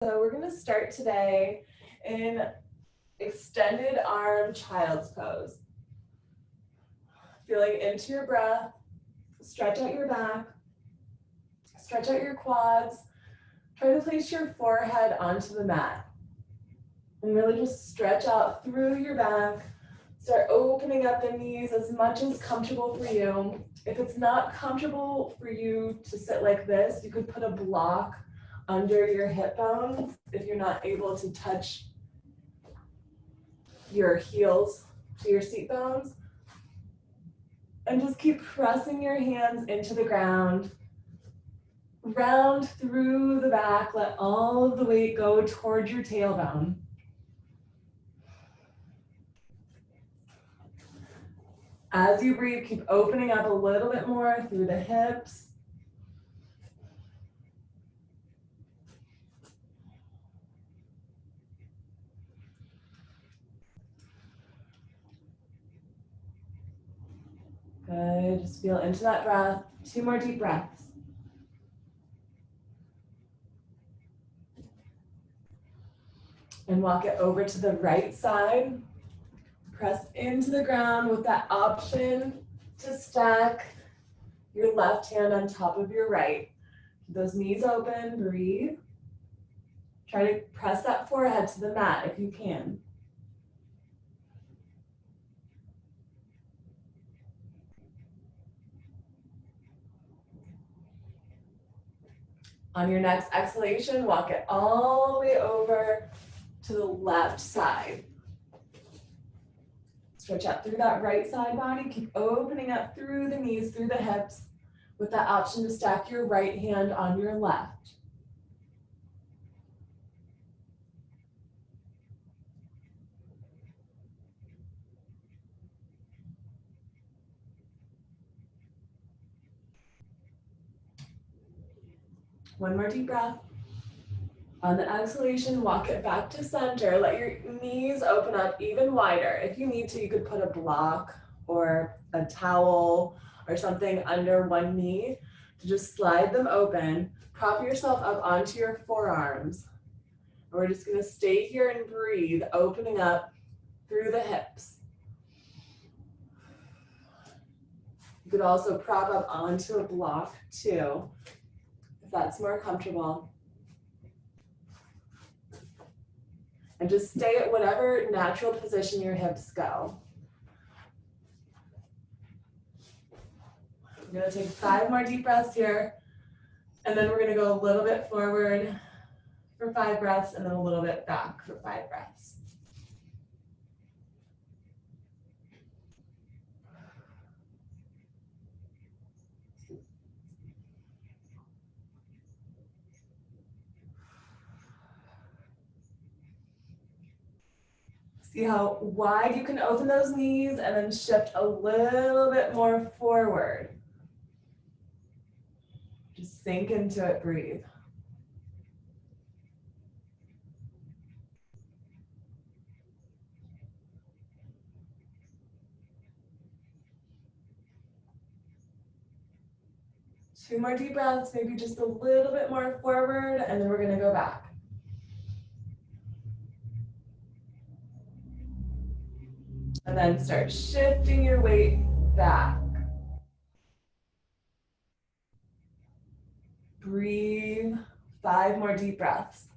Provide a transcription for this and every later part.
So we're going to start today in extended arm child's pose. Feeling into your breath, stretch out your back, stretch out your quads. Try to place your forehead onto the mat. And really just stretch out through your back. Start opening up the knees as much as comfortable for you. If it's not comfortable for you to sit like this, you could put a block under your hip bones if you're not able to touch your heels to your seat bones. And just keep pressing your hands into the ground. Round through the back, let all of the weight go towards your tailbone. As you breathe, keep opening up a little bit more through the hips. Good, just feel into that breath. 2 more deep breaths. And walk it over to the right side. Press into the ground with that option to stack your left hand on top of your right. Keep those knees open, breathe. Try to press that forehead to the mat if you can. On your next exhalation, walk it all the way over to the left side. Stretch out through that right side body. Keep opening up through the knees, through the hips, with that option to stack your right hand on your left. One more deep breath. On the exhalation, walk it back to center. Let your knees open up even wider. If you need to, you could put a block or a towel or something under one knee to just slide them open. Prop yourself up onto your forearms. And we're just gonna stay here and breathe, opening up through the hips. You could also prop up onto a block too, if that's more comfortable. And just stay at whatever natural position your hips go. We're gonna take 5 more deep breaths here, and then we're gonna go a little bit forward for 5 breaths, and then a little bit back for 5 breaths. See how wide you can open those knees and then shift a little bit more forward. Just sink into it, breathe. Two more deep breaths, maybe just a little bit more forward, and then we're gonna go back. And then start shifting your weight back. Breathe, 5 more deep breaths.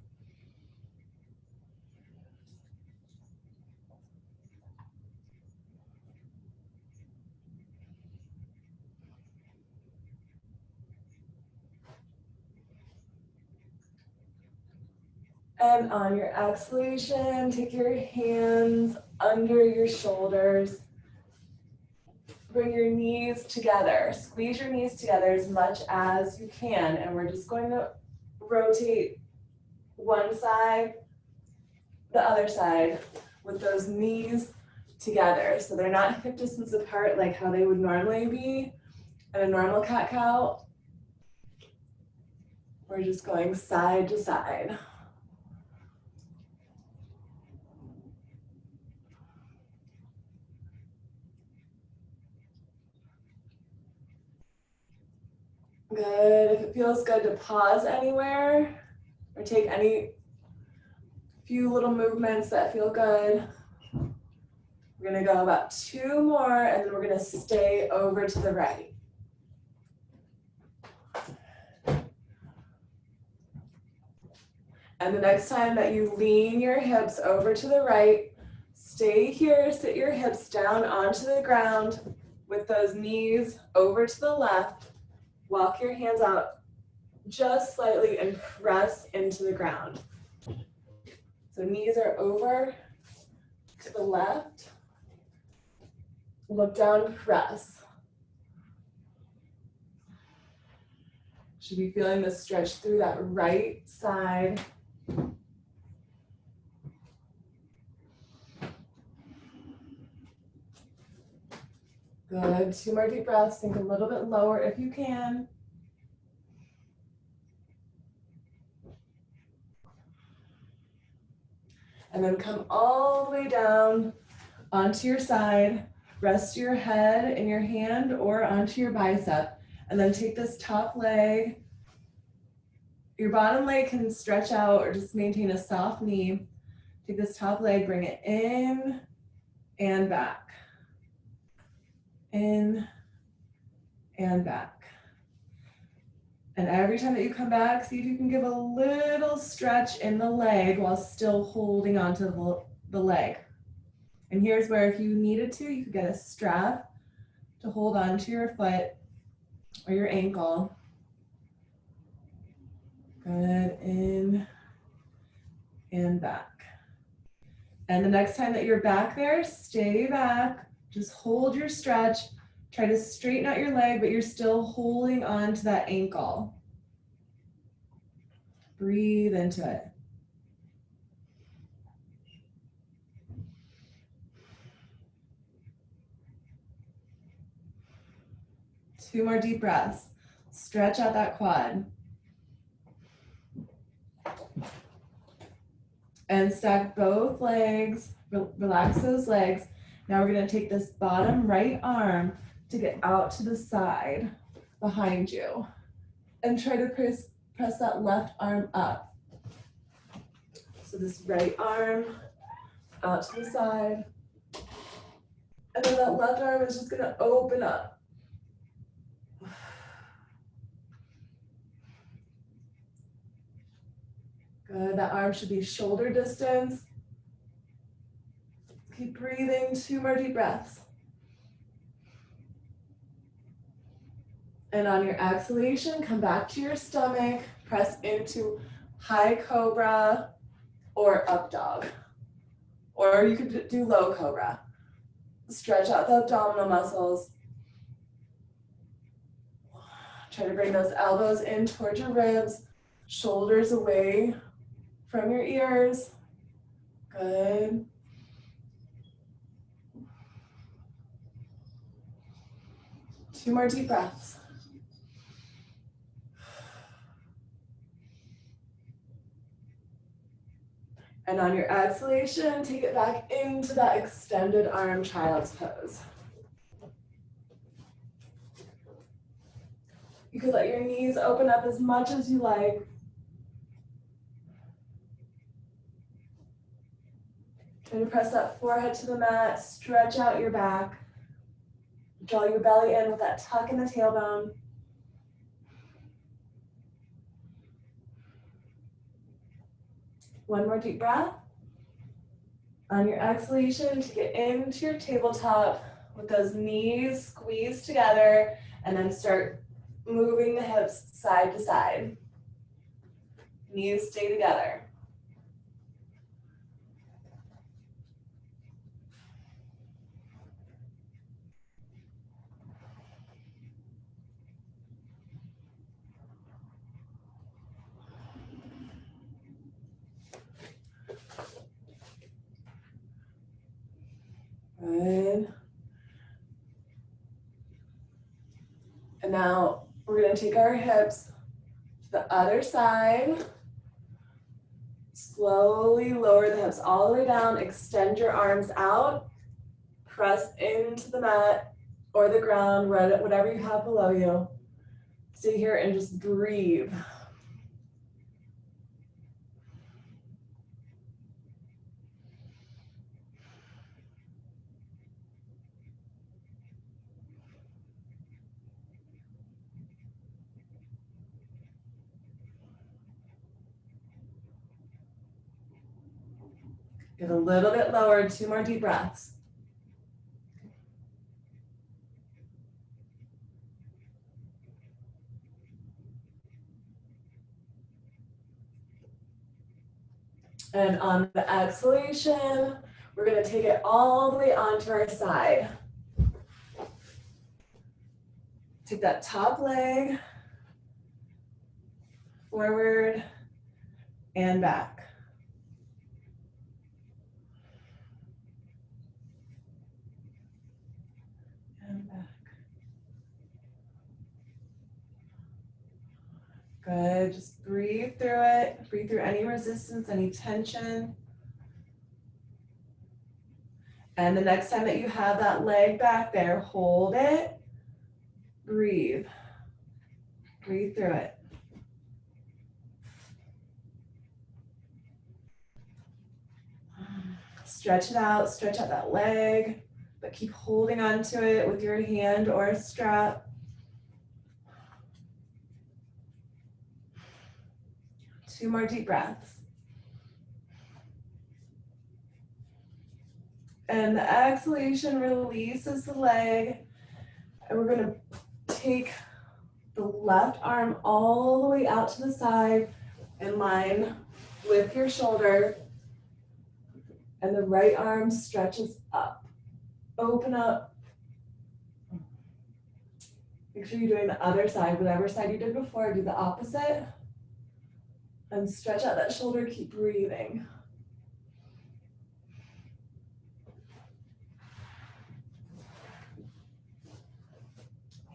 And on your exhalation, take your hands under your shoulders. Bring your knees together. Squeeze your knees together as much as you can. And we're just going to rotate one side, the other side, with those knees together. So they're not hip distance apart like how they would normally be in a normal cat-cow. We're just going side to side. Good. If it feels good to pause anywhere or take any Few little movements that feel good. We're gonna go about 2 more, and then we're gonna stay over to the right. And the next time that you lean your hips over to the right, stay here, sit your hips down onto the ground with those knees over to the left. Walk your hands out just slightly and press into the ground. So knees are over to the left. Look down, press. Should be feeling the stretch through that right side. Good, 2 more deep breaths. Sink a little bit lower if you can. And then come all the way down onto your side. Rest your head in your hand or onto your bicep. And then take this top leg. Your bottom leg can stretch out or just maintain a soft knee. Take this top leg, bring it in and back. In and back. And every time that you come back, see if you can give a little stretch in the leg while still holding onto the leg. And here's where if you needed to, you could get a strap to hold onto your foot or your ankle. Good, in and back. And the next time that you're back there, stay back, just hold your stretch. Try to straighten out your leg, but you're still holding on to that ankle. Breathe into it. Two more deep breaths. Stretch out that quad. And stack both legs, relax those legs. Now we're gonna take this bottom right arm to get out to the side behind you. And try to press that left arm up. So this right arm out to the side. And then that left arm is just gonna open up. Good, that arm should be shoulder distance. Keep breathing, 2 more deep breaths. And on your exhalation, come back to your stomach, press into high cobra or up dog. Or you could do low cobra. Stretch out the abdominal muscles. Try to bring those elbows in towards your ribs, shoulders away from your ears. Good. Two more deep breaths. And on your exhalation, take it back into that extended arm child's pose. You could let your knees open up as much as you like. Try to press that forehead to the mat, stretch out your back. Draw your belly in with that tuck in the tailbone. One more deep breath. On your exhalation, take it into your tabletop with those knees squeezed together, and then start moving the hips side to side. Knees stay together. Good. And now we're going to take our hips to the other side. Slowly lower the hips all the way down. Extend your arms out. Press into the mat or the ground, whatever you have below you. Stay here and just breathe. Get a little bit lower, 2 more deep breaths. And on the exhalation, we're gonna take it all the way onto our side. Take that top leg forward and back. And back. Good, just breathe through it. Breathe through any resistance, any tension. And the next time that you have that leg back there, hold it, breathe. Breathe through it. Stretch it out, stretch out that leg, but keep holding on to it with your hand or a strap. 2 more deep breaths. And the exhalation releases the leg. And we're gonna take the left arm all the way out to the side in line with your shoulder. And the right arm stretches up. Open up. Make sure you're doing the other side. Whatever side you did before, do the opposite. And stretch out that shoulder, keep breathing.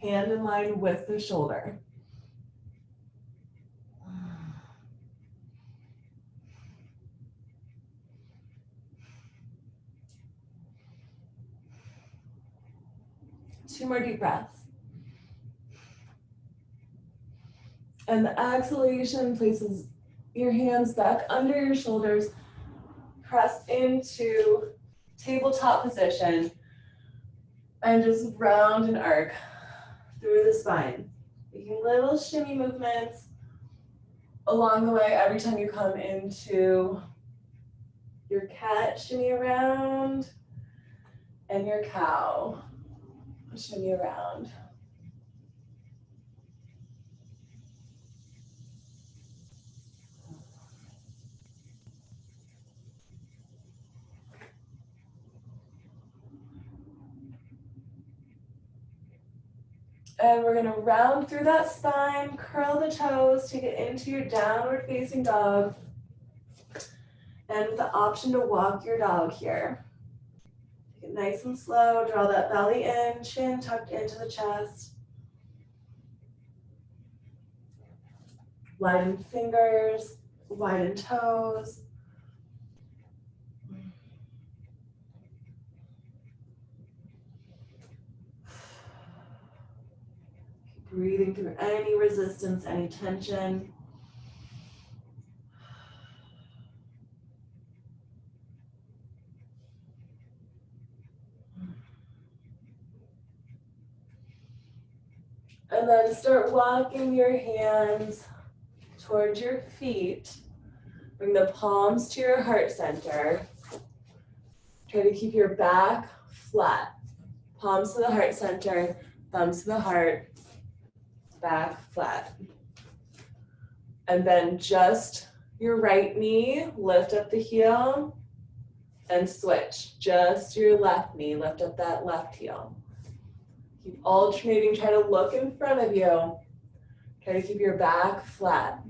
Hand in line with the shoulder. Two more deep breaths. And the exhalation places your hands back under your shoulders, press into tabletop position, and just round and arc through the spine. Making little shimmy movements along the way every time you come into your cat, shimmy around, and your cow, shimmy around. And we're gonna round through that spine, curl the toes, take it into your downward facing dog. And with the option to walk your dog here. Take it nice and slow, draw that belly in, chin tucked into the chest. Widen fingers, widen toes. Breathing through any resistance, any tension. And then start walking your hands towards your feet. Bring the palms to your heart center. Try to keep your back flat. Palms to the heart center, thumbs to the heart, back flat. And then just your right knee, lift up the heel and switch. Just your left knee, lift up that left heel. Keep alternating, try to look in front of you. Try to keep your back flat.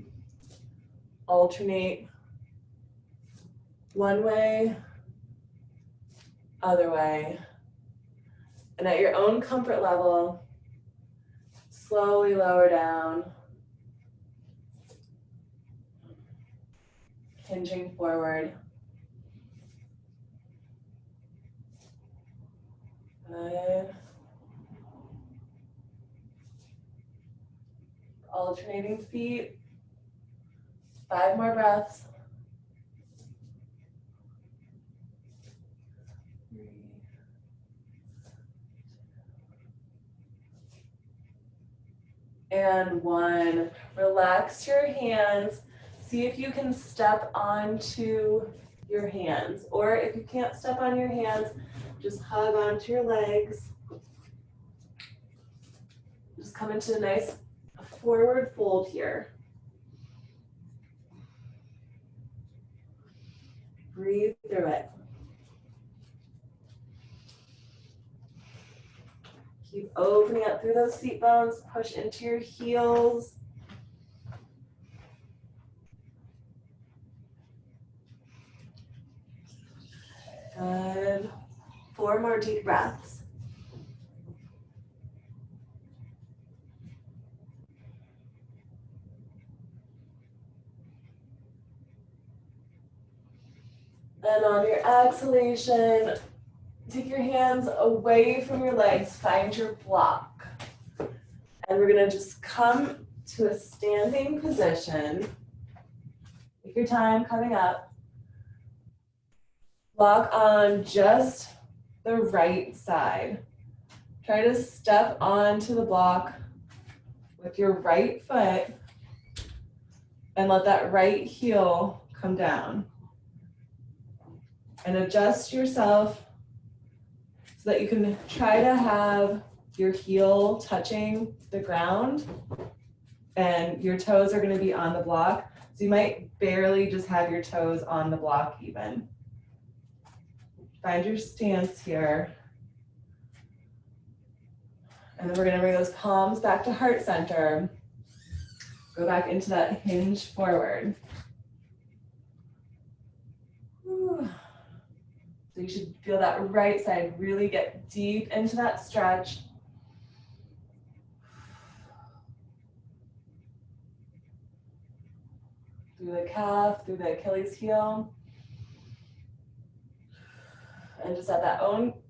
Alternate one way, other way. And at your own comfort level, slowly lower down. Hinging forward. Good. Alternating feet. 5 more breaths. 3. And 1. Relax your hands. See if you can step onto your hands. Or if you can't step on your hands, just hug onto your legs. Just come into a nice forward fold here. Breathe through it. Keep opening up through those seat bones. Push into your heels. Good. 4 more deep breaths. And on your exhalation, take your hands away from your legs. Find your block. And we're going to just come to a standing position. Take your time coming up. Block on just the right side. Try to step onto the block with your right foot and let that right heel come down. And adjust yourself so that you can try to have your heel touching the ground and your toes are going to be on the block. So you might barely just have your toes on the block even. Find your stance here. And then we're going to bring those palms back to heart center. Go back into that hinge forward. Whew. So you should feel that right side really get deep into that stretch. Through the calf, through the Achilles heel. And just at that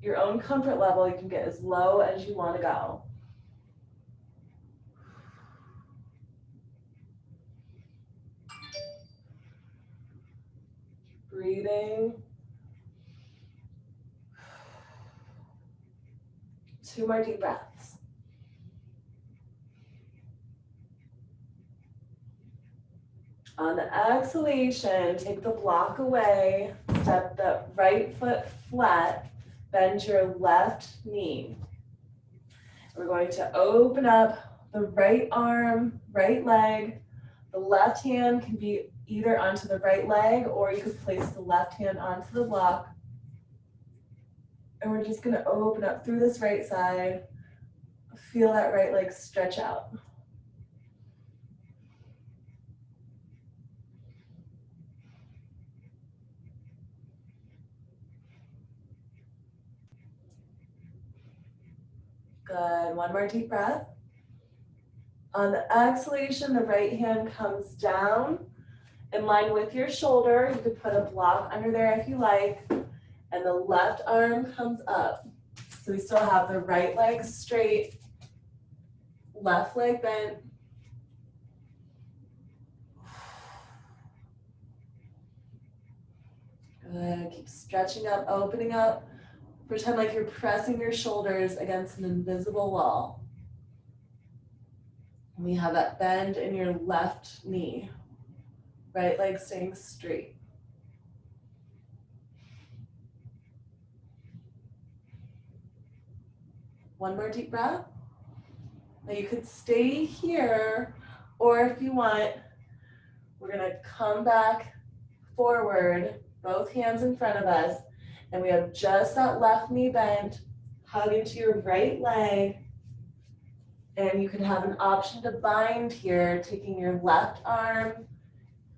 your own comfort level, you can get as low as you want to go. Breathing. 2 more deep breaths. On the exhalation, take the block away, step the right foot flat, bend your left knee. We're going to open up the right arm, right leg. The left hand can be either onto the right leg or you could place the left hand onto the block. And we're just going to open up through this right side. Feel that right leg stretch out. Good. 1 more deep breath. On the exhalation, the right hand comes down in line with your shoulder. You could put a block under there if you like. And the left arm comes up. So we still have the right leg straight, left leg bent. Good. Keep stretching up, opening up. Pretend like you're pressing your shoulders against an invisible wall. And we have that bend in your left knee. Right leg staying straight. One more deep breath. Now you could stay here, or if you want, we're gonna come back forward, both hands in front of us, and we have just that left knee bent, hug into your right leg, and you could have an option to bind here, taking your left arm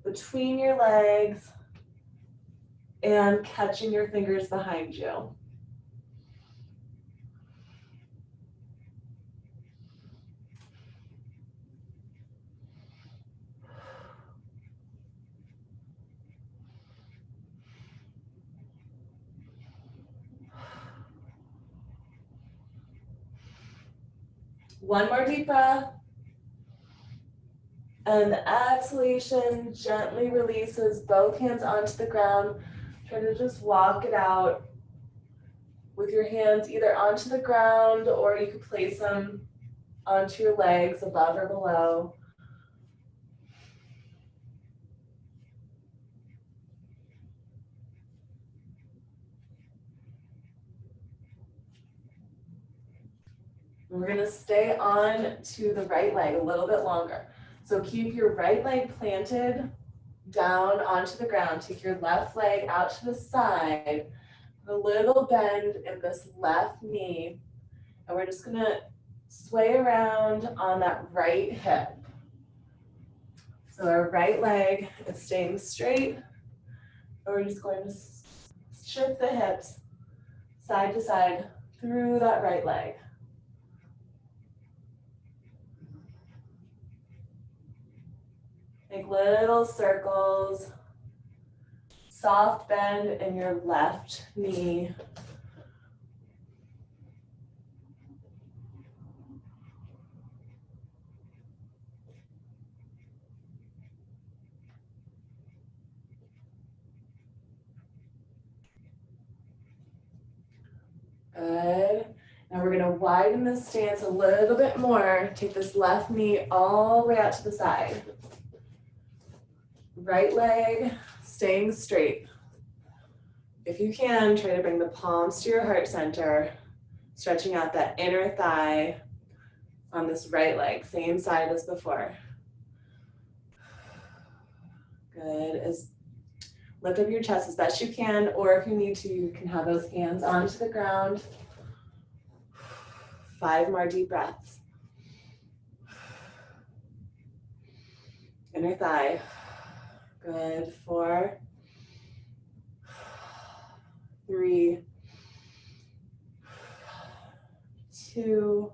between your legs and catching your fingers behind you. One more deep breath. And the exhalation gently releases both hands onto the ground. Try to just walk it out with your hands either onto the ground or you could place them onto your legs above or below. We're gonna stay on to the right leg a little bit longer. So keep your right leg planted down onto the ground. Take your left leg out to the side. A little bend in this left knee. And we're just gonna sway around on that right hip. So our right leg is staying straight. And we're just going to shift the hips side to side through that right leg. Make little circles. Soft bend in your left knee. Good. Now we're gonna widen the stance a little bit more. Take this left knee all the way out to the side. Right leg staying straight. If you can, try to bring the palms to your heart center, stretching out that inner thigh on this right leg, same side as before. Good. Lift up your chest as best you can, or if you need to, you can have those hands onto the ground. 5 more deep breaths. Inner thigh. Good. 4, 3, 2,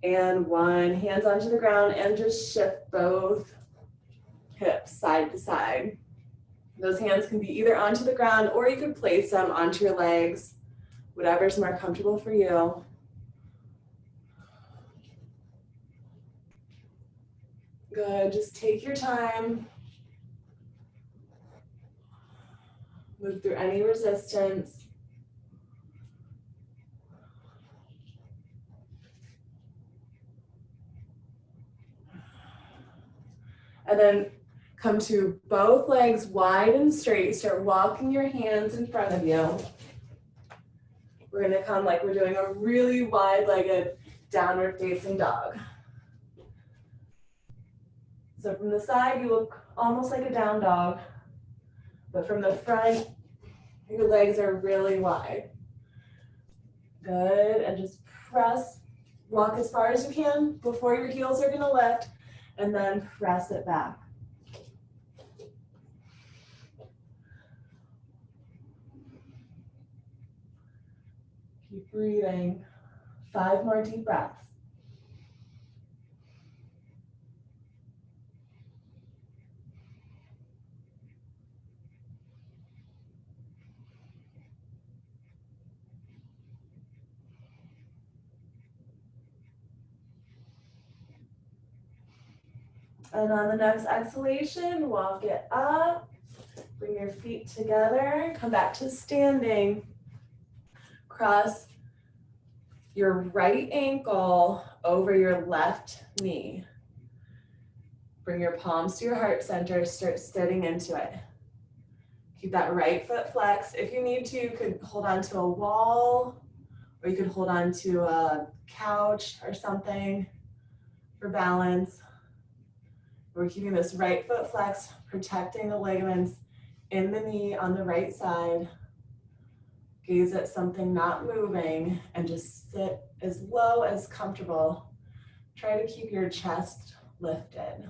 and 1. Hands onto the ground and just shift both hips side to side. Those hands can be either onto the ground or you can place them onto your legs, whatever's more comfortable for you. Good, just take your time. Move through any resistance. And then come to both legs wide and straight. Start walking your hands in front of you. We're gonna come like we're doing a really wide-legged downward facing dog. So from the side, you look almost like a down dog, but from the front, your legs are really wide. Good, and just press, walk as far as you can before your heels are gonna lift, and then press it back. Keep breathing. 5 more deep breaths. And on the next exhalation, walk it up. Bring your feet together. Come back to standing. Cross your right ankle over your left knee. Bring your palms to your heart center. Start sitting into it. Keep that right foot flexed. If you need to, you could hold on to a wall, or you could hold on to a couch or something for balance. We're keeping this right foot flexed, protecting the ligaments in the knee on the right side. Gaze at something not moving and just sit as low as comfortable. Try to keep your chest lifted.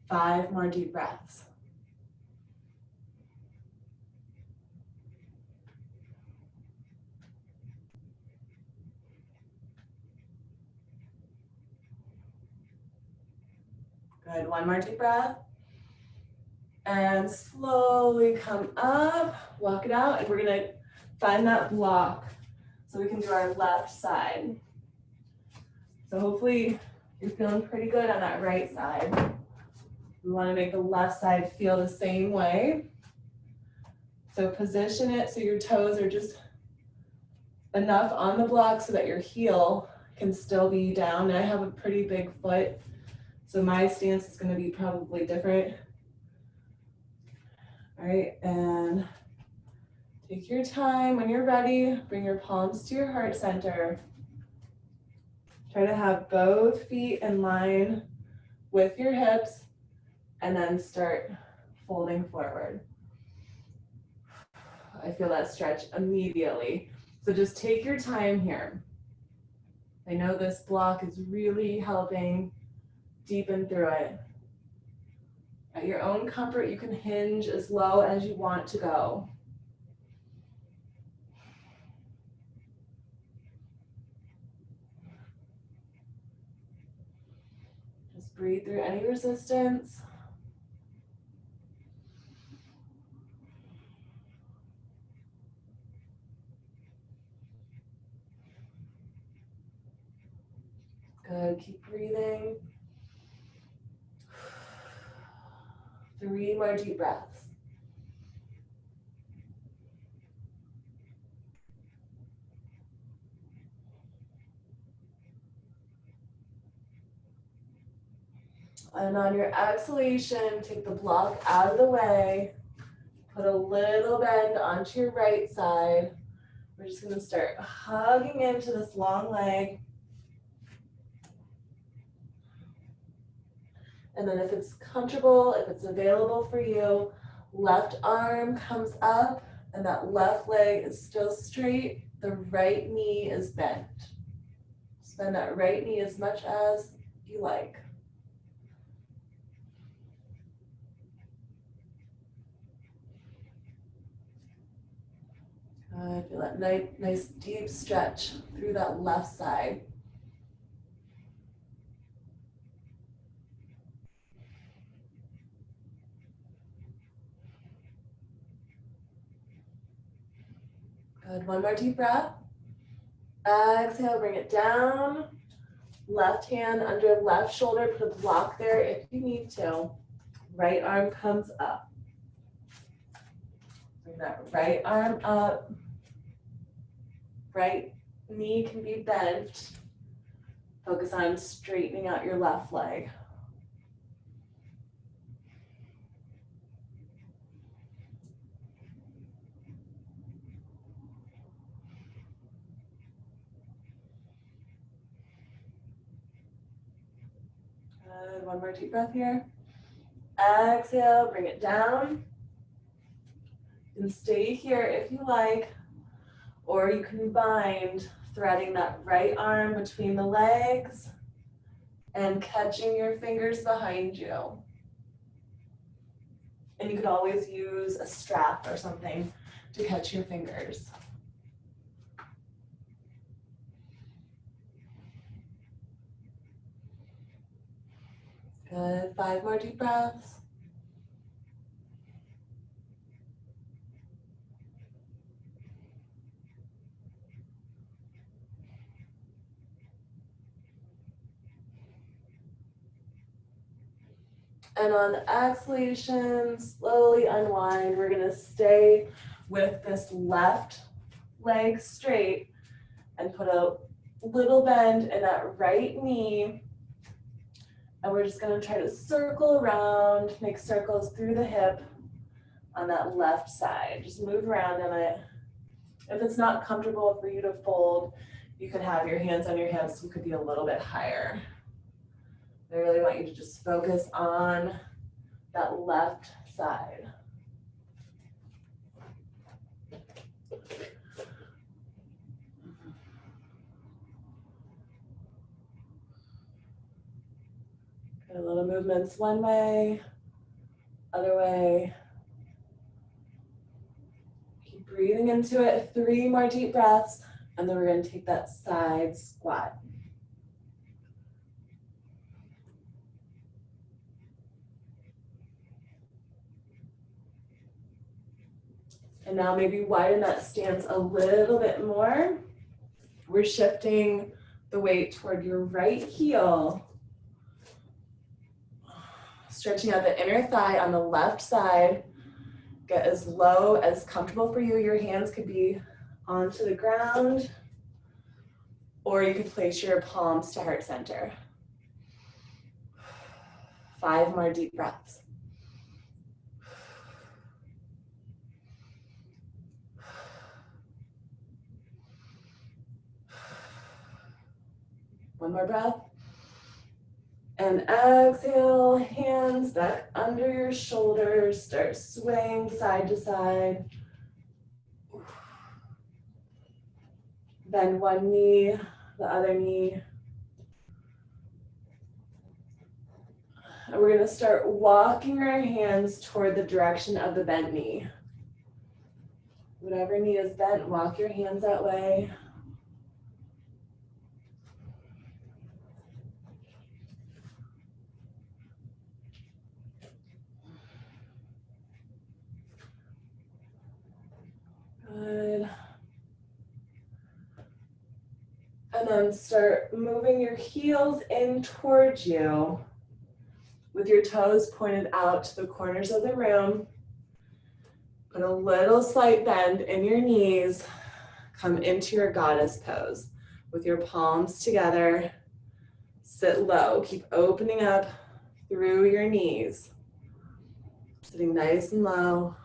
5 more deep breaths. Good, 1 more deep breath. And slowly come up, walk it out, and we're gonna find that block so we can do our left side. So hopefully you're feeling pretty good on that right side. We wanna make the left side feel the same way. So position it so your toes are just enough on the block so that your heel can still be down. And I have a pretty big foot, so my stance is gonna be probably different. All right, and take your time. When you're ready, bring your palms to your heart center. Try to have both feet in line with your hips and then start folding forward. I feel that stretch immediately. So just take your time here. I know this block is really helping deepen through it. At your own comfort, you can hinge as low as you want to go. Just breathe through any resistance. Good, keep breathing. 3 more deep breaths. And on your exhalation, take the block out of the way. Put a little bend onto your right side. We're just gonna start hugging into this long leg. And then if it's comfortable, if it's available for you, left arm comes up and that left leg is still straight. The right knee is bent. Bend that right knee as much as you like. Good. Feel that nice deep stretch through that left side. Good. One more deep breath. Exhale, bring it down. Left hand under left shoulder, put a block there if you need to. Right arm comes up. Bring that right arm up. Right knee can be bent. Focus on straightening out your left leg. Good. One more deep breath here. Exhale, bring it down. You can stay here if you like, or you can bind, threading that right arm between the legs and catching your fingers behind you. And you could always use a strap or something to catch your fingers. Good. 5 more deep breaths. And on the exhalation, slowly unwind. We're gonna stay with this left leg straight and put a little bend in that right knee. And we're just gonna try to circle around, make circles through the hip on that left side. Just move around in it. If it's not comfortable for you to fold, you could have your hands on your hips. You could be a little bit higher. I really want you to just focus on that left side. Good, little movements one way, other way. Keep breathing into it. 3 more deep breaths, and then we're going to take that side squat. And now maybe widen that stance a little bit more. We're shifting the weight toward your right heel. Stretching out the inner thigh on the left side. Get as low as comfortable for you. Your hands could be onto the ground, or you could place your palms to heart center. 5 more deep breaths. One more breath. And exhale, hands back under your shoulders. Start swaying side to side. Bend one knee, the other knee. And we're gonna start walking our hands toward the direction of the bent knee. Whatever knee is bent, walk your hands that way. Good. And then start moving your heels in towards you with your toes pointed out to the corners of the room. Put a little slight bend in your knees. Come into your goddess pose with your palms together. Sit low. Keep opening up through your knees. Sitting nice and low.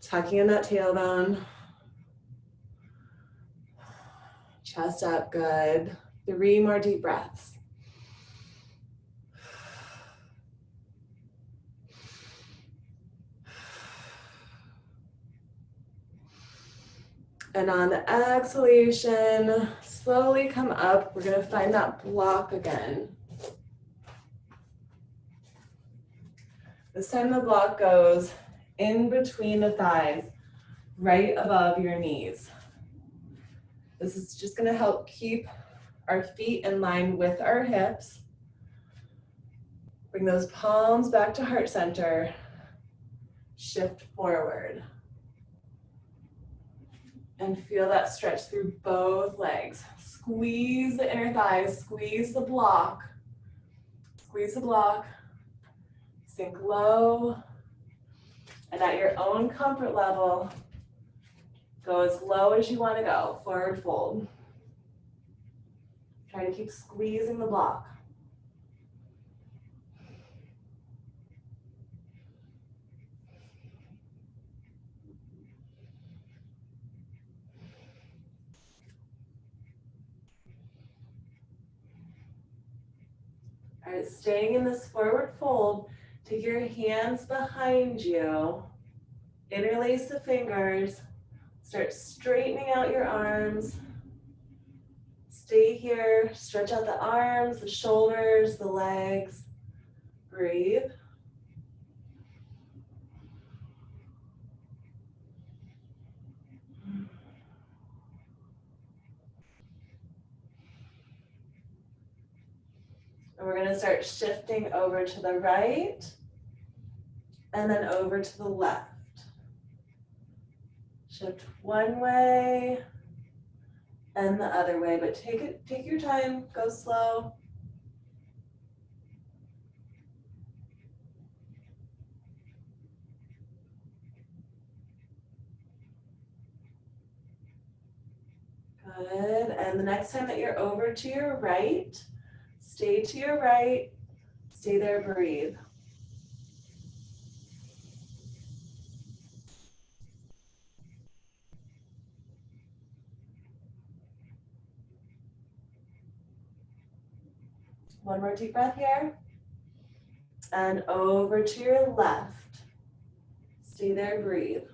Tucking in that tailbone. Chest up, good. 3 more deep breaths. And on the exhalation, slowly come up. We're gonna find that block again. This time the block goes in between the thighs, right above your knees. This is just gonna help keep our feet in line with our hips. Bring those palms back to heart center. Shift forward. And feel that stretch through both legs. Squeeze the inner thighs, squeeze the block. Squeeze the block. Sink low. And at your own comfort level, go as low as you want to go. Forward fold. Try to keep squeezing the block. All right, staying in this forward fold, take your hands behind you, interlace the fingers, start straightening out your arms. Stay here, stretch out the arms, the shoulders, the legs. Breathe. And we're gonna start shifting over to the right and then over to the left. Shift one way and the other way, but take your time, go slow. Good, and the next time that you're over to your right, stay to your right, stay there, breathe. One more deep breath here. And over to your left. Stay there, breathe.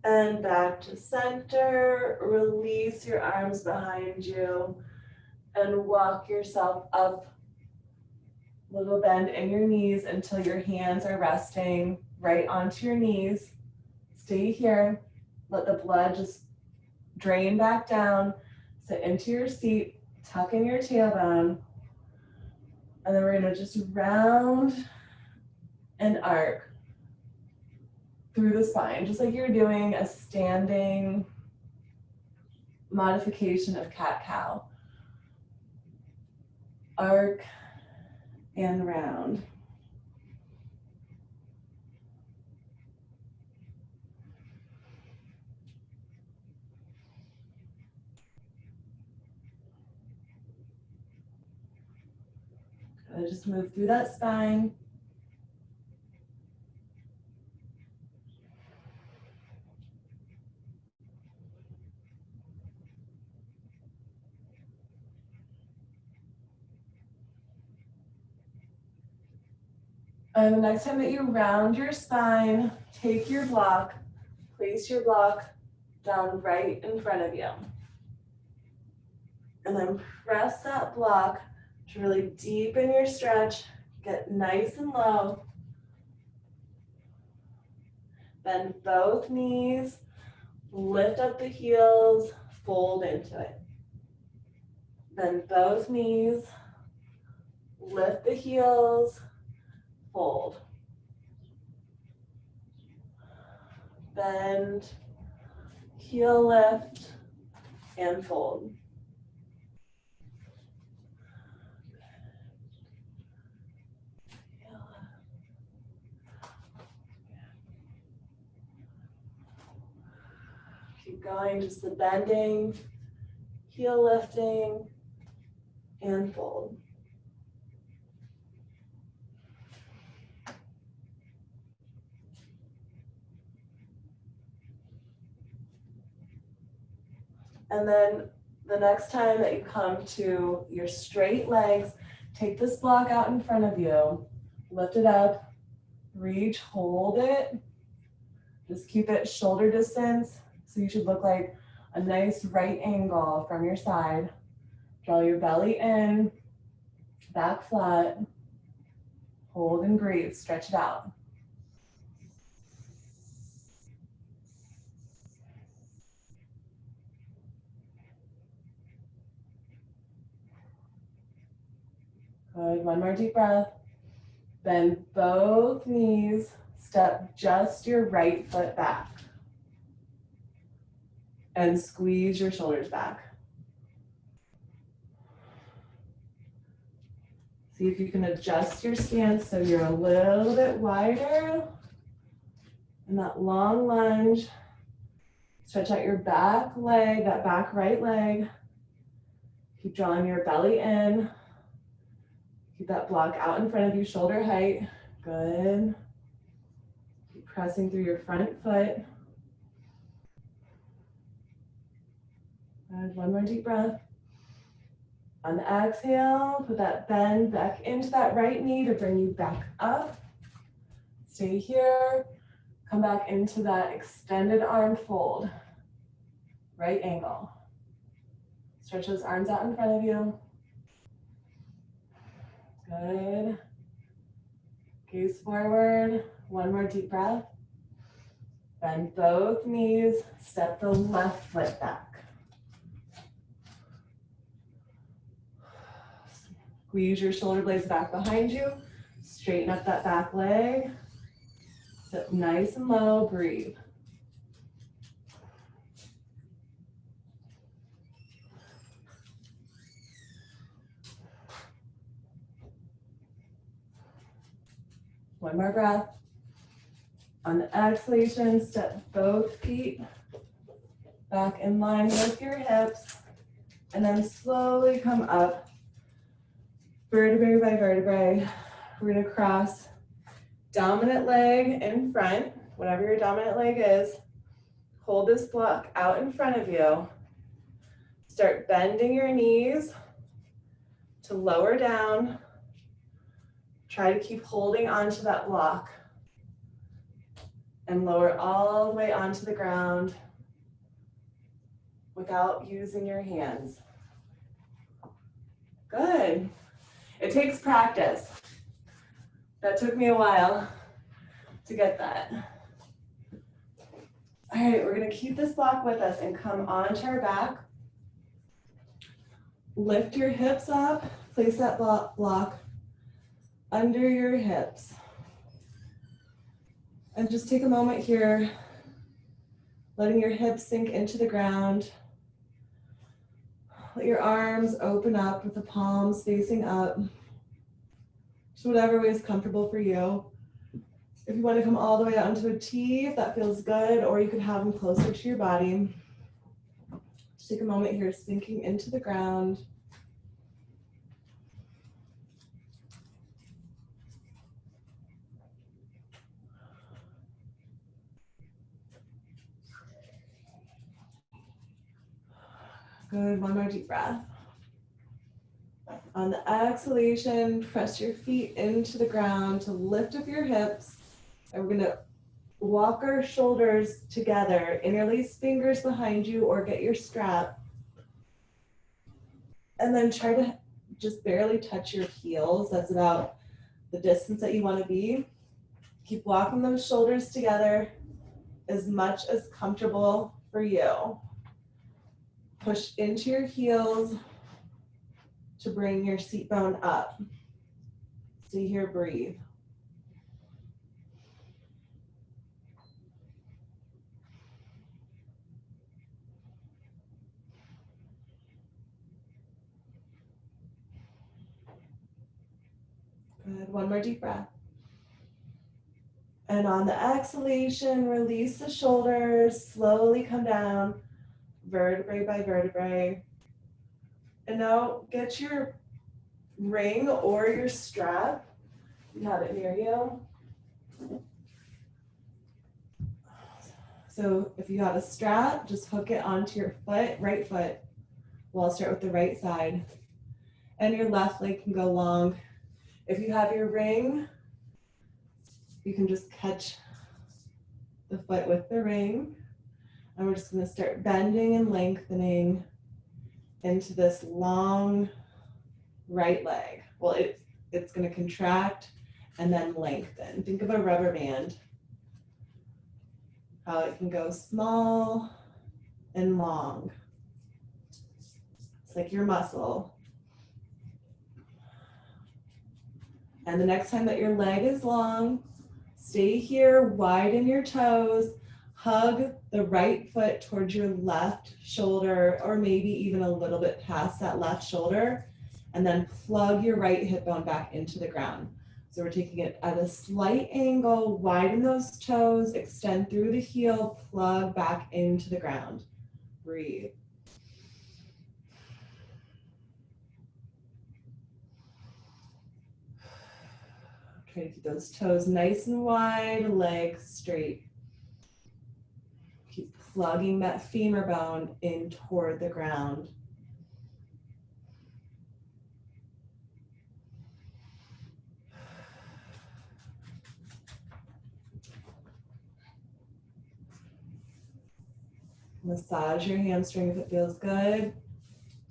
And back to center. Release your arms behind you and walk yourself up. Little bend in your knees until your hands are resting right onto your knees. Stay here. Let the blood just drain back down. Sit into your seat. Tuck in your tailbone. And then we're going to just round and arc through the spine, just like you're doing a standing modification of cat-cow. Arc and round. Kind of just move through that spine. And the next time that you round your spine, take your block, place your block down right in front of you. And then press that block to really deepen your stretch, get nice and low. Bend both knees, lift up the heels, fold into it. Bend both knees, lift the heels, fold. Bend, heel lift, and fold. Keep going, just the bending, heel lifting, and fold. And then the next time that you come to your straight legs, take this block out in front of you, lift it up, reach, hold it. Just keep it shoulder distance. So you should look like a nice right angle from your side. Draw your belly in, back flat, hold and breathe, stretch it out. Good, one more deep breath. Bend both knees, step just your right foot back. And squeeze your shoulders back. See if you can adjust your stance so you're a little bit wider. In that long lunge, stretch out your back leg, that back right leg. Keep drawing your belly in. Keep that block out in front of you, shoulder height. Good. Keep pressing through your front foot. Good. One more deep breath. On the exhale, put that bend back into that right knee to bring you back up. Stay here. Come back into that extended arm fold. Right angle. Stretch those arms out in front of you. Good. Gaze forward. One more deep breath. Bend both knees. Step the left foot back. Squeeze your shoulder blades back behind you. Straighten up that back leg. Sit nice and low. Breathe. One more breath. On the exhalation, step both feet back in line with your hips, and then slowly come up, vertebrae by vertebrae. We're gonna cross dominant leg in front, whatever your dominant leg is. Hold this block out in front of you. Start bending your knees to lower down. Try to keep holding onto that block and lower all the way onto the ground without using your hands. Good. It takes practice. That took me a while to get that. All right, we're gonna keep this block with us and come onto our back. Lift your hips up, place that block under your hips. And just take a moment here, letting your hips sink into the ground. Let your arms open up with the palms facing up. Just whatever way is comfortable for you. If you want to come all the way out into a T, if that feels good, or you could have them closer to your body. Just take a moment here, sinking into the ground. Good, one more deep breath. On the exhalation, press your feet into the ground to lift up your hips. And we're gonna walk our shoulders together. Interlace fingers behind you or get your strap. And then try to just barely touch your heels. That's about the distance that you want to be. Keep walking those shoulders together as much as comfortable for you. Push into your heels to bring your seat bone up. Stay here, breathe. Good, one more deep breath. And on the exhalation, release the shoulders, slowly come down, vertebrae by vertebrae. And now get your ring or your strap. You have it near you. So if you have a strap, just hook it onto your foot, right foot. Well, I'll start with the right side. And your left leg can go long. If you have your ring, you can just catch the foot with the ring. And we're just gonna start bending and lengthening into this long right leg. Well, it's gonna contract and then lengthen. Think of a rubber band. How it can go small and long. It's like your muscle. And the next time that your leg is long, stay here, widen your toes, hug the right foot towards your left shoulder, or maybe even a little bit past that left shoulder, and then plug your right hip bone back into the ground. So we're taking it at a slight angle, widen those toes, extend through the heel, plug back into the ground. Breathe. Try to keep those toes nice and wide, legs straight. Keep plugging that femur bone in toward the ground. Massage your hamstring if it feels good.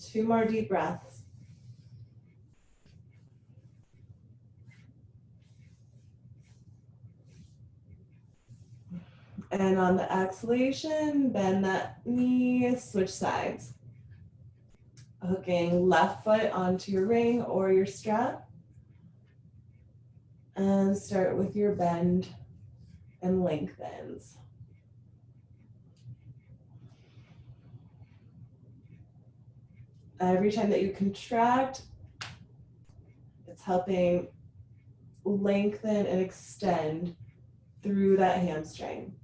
2 more deep breaths. And on the exhalation, bend that knee, switch sides. Hooking left foot onto your ring or your strap. And start with your bend and lengthens. Every time that you contract, it's helping lengthen and extend through that hamstring.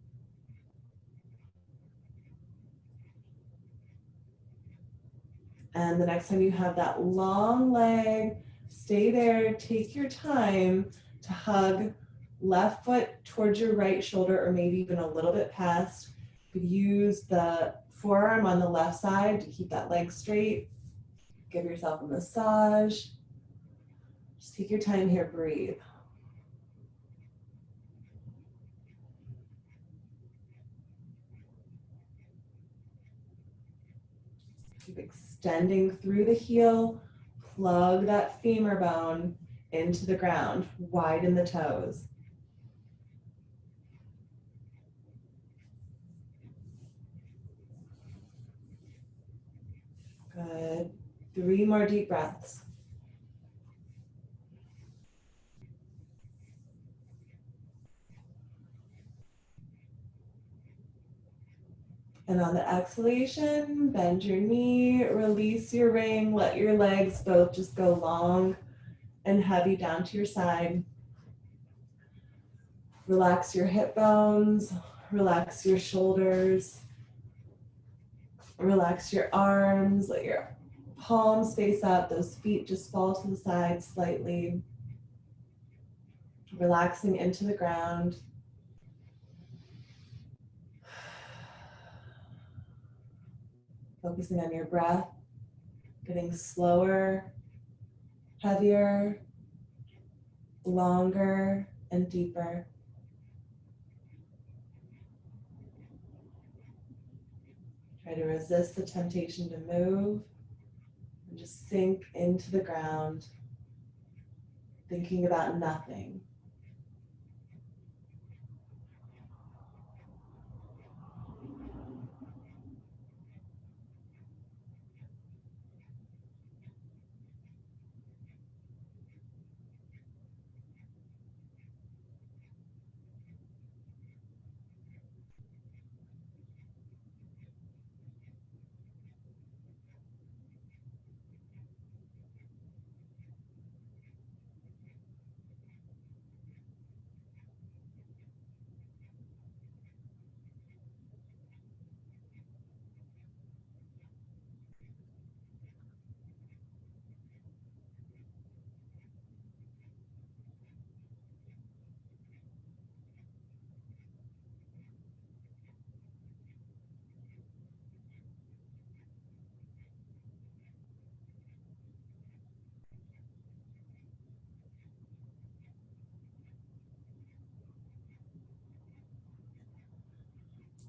And the next time you have that long leg, stay there, take your time to hug left foot towards your right shoulder or maybe even a little bit past. You could use the forearm on the left side to keep that leg straight. Give yourself a massage. Just take your time here, breathe. Keep extending through the heel, plug that femur bone into the ground, widen the toes. Good. 3 more deep breaths. And on the exhalation, bend your knee, release your ring, let your legs both just go long and heavy down to your side. Relax your hip bones, relax your shoulders, relax your arms, let your palms face up, those feet just fall to the side slightly. Relaxing into the ground. Focusing on your breath, getting slower, heavier, longer, and deeper. Try to resist the temptation to move and just sink into the ground, thinking about nothing.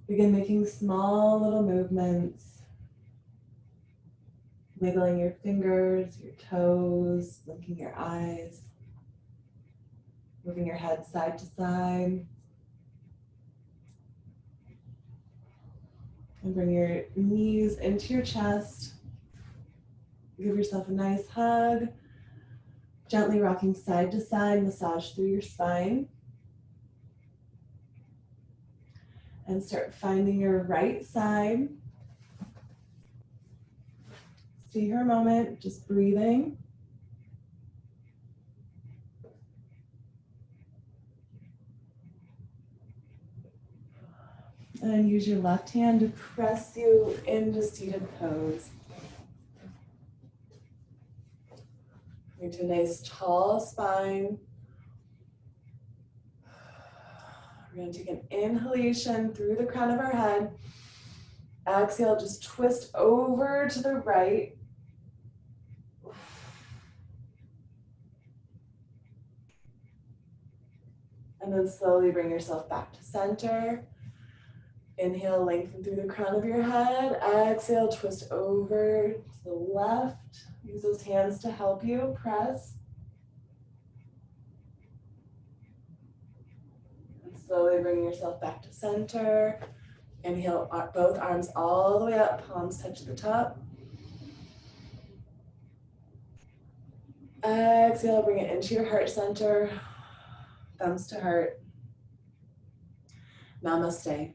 Begin making small little movements, wiggling your fingers, your toes, blinking your eyes, moving your head side to side. And bring your knees into your chest. Give yourself a nice hug. Gently rocking side to side, massage through your spine. And start finding your right side. Stay here a moment, just breathing. And then use your left hand to press you into seated pose. Into a nice tall spine. We're going to take an inhalation through the crown of our head. Exhale, just twist over to the right. And then slowly bring yourself back to center. Inhale, lengthen through the crown of your head. Exhale, twist over to the left. Use those hands to help you press. And slowly bring yourself back to center. Inhale, both arms all the way up, palms touch the top. Exhale, bring it into your heart center. Thumbs to heart. Namaste.